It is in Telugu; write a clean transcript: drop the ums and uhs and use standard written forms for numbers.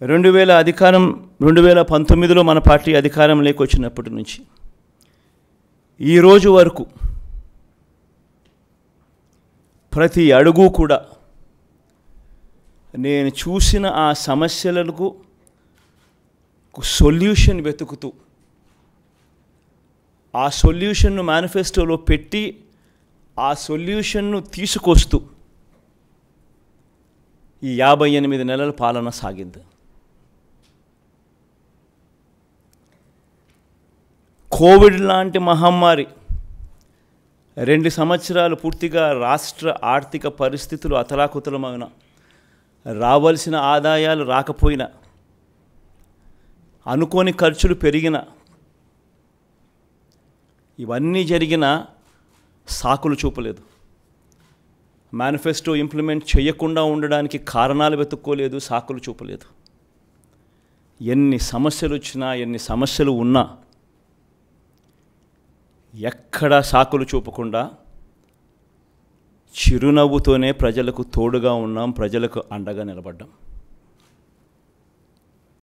2019లో మన పార్టీ అధికారంలోకి వచ్చినప్పటి నుంచి ఈ రోజు వరకు ప్రతి అడుగు కూడా నేను చూసిన ఆ సమస్యలకు సొల్యూషన్ వెతుకుతూ ఆ సొల్యూషన్ను మేనిఫెస్టోలో పెట్టి ఆ సొల్యూషన్ను తీసుకొస్తూ ఈ 58 నెలల పాలన సాగింది. కోవిడ్ లాంటి మహమ్మారి 2 సంవత్సరాలు పూర్తిగా రాష్ట్ర ఆర్థిక పరిస్థితులు అతలాకుతలమైన, రావాల్సిన ఆదాయాలు రాకపోయినా, అనుకోని ఖర్చులు పెరిగిన, ఇవన్నీ జరిగిన సాకులు చూపలేదు. మేనిఫెస్టో ఇంప్లిమెంట్ చేయకుండా ఉండడానికి కారణాలు వెతుక్కోలేదు, సాకులు చూపలేదు. ఎన్ని సమస్యలు వచ్చినా, ఎన్ని సమస్యలు ఉన్నా ఎక్కడా సాకులు చూపకుండా చిరునవ్వుతోనే ప్రజలకు తోడుగా ఉన్నాం, ప్రజలకు అండగా నిలబడ్డాం.